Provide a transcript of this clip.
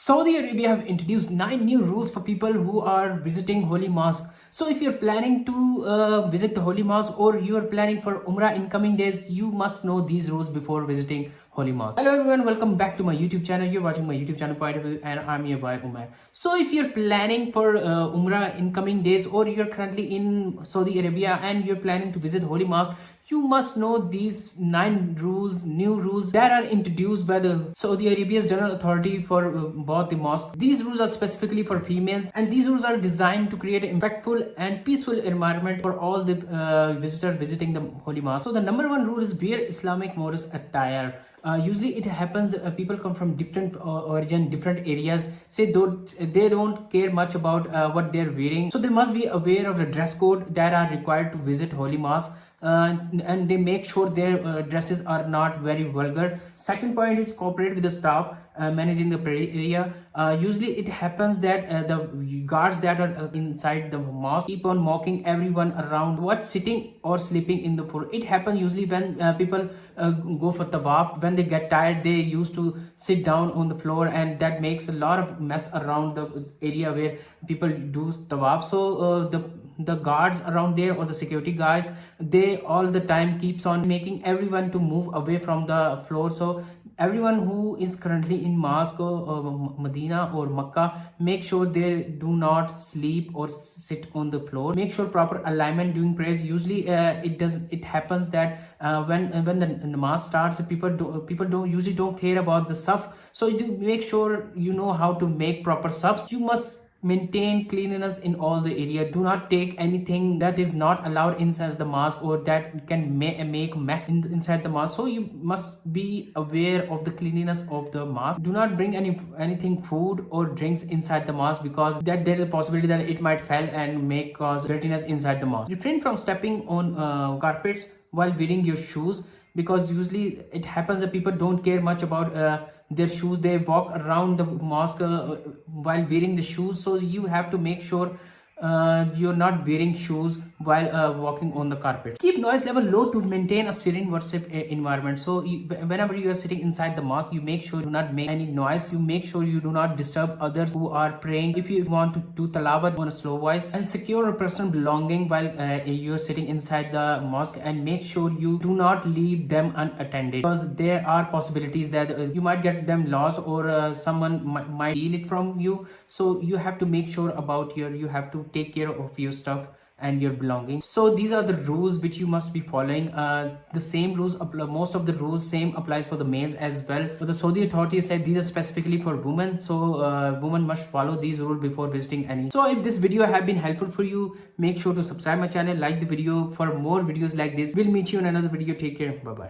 Saudi Arabia have introduced 9 new rules for people who are visiting Holy Mosque. So if you're planning to visit the Holy Mosque or you are planning for Umrah in coming days, you must know these rules before visiting Holy Mosque. Hello everyone, welcome back to my YouTube channel. You're watching my YouTube channel Point of View and I'm your boy Umar. So if you're planning for Umrah in coming days or you're currently in Saudi Arabia and you're planning to visit Holy Mosque, you must know these 9 new rules that are introduced by the Saudi Arabia's General Authority for both the mosque. These rules are specifically for females and these rules are designed to create an impactful and peaceful environment for all the visitors visiting the Holy Mosque. So the number one rule is wear Islamic modest attire. Usually it happens people come from different origin, different areas, say they don't care much about what they're wearing, so they must be aware of the dress code that are required to visit Holy Mosque. And they make sure their dresses are not very vulgar. Second point is cooperate with the staff managing the area. Usually it happens that the guards that are inside the mosque keep on mocking everyone around what's sitting or sleeping in the floor. It happens usually when people go for tawaf. When they get tired, they used to sit down on the floor, and that makes a lot of mess around the area where people do tawaf. So the guards around there or the security guards, they all the time keeps on making everyone to move away from the floor. So everyone who is currently in mosque or Medina or Makkah, make sure they do not sleep or sit on the floor. Make sure proper alignment during prayers. Usually it happens that when the namaz starts, people don't usually don't care about the saf. So you make sure you know how to make proper safs. You must maintain cleanliness in all the area. Do not take anything that is not allowed inside the mosque or that can make mess inside the mosque. So you must be aware of the cleanliness of the mosque. Do not bring anything food or drinks inside the mosque, because that there is a possibility that it might fall and make cause dirtiness inside the mosque. Refrain from stepping on carpets while wearing your shoes, because usually it happens that people don't care much about their shoes. They walk around the mosque while wearing the shoes. So you have to make sure you're not wearing shoes while walking on the carpet. Keep noise level low to maintain a serene worship environment. So whenever you are sitting inside the mosque, you make sure you do not make any noise. You make sure you do not disturb others who are praying. If you want to do tilawat on a slow voice, and secure a personal belonging while you are sitting inside the mosque, and make sure you do not leave them unattended, because there are possibilities that you might get them lost or someone might steal it from you. So you have to make sure about you have to take care of your stuff and your belongings. So these are the rules which you must be following. The same rules apply, most of the rules same applies for the males as well, but the Saudi authorities said these are specifically for women. So women must follow these rules before visiting any. So if this video have been helpful for you, make sure to subscribe my channel, like the video for more videos like this. We'll meet you in another video. Take care. Bye bye.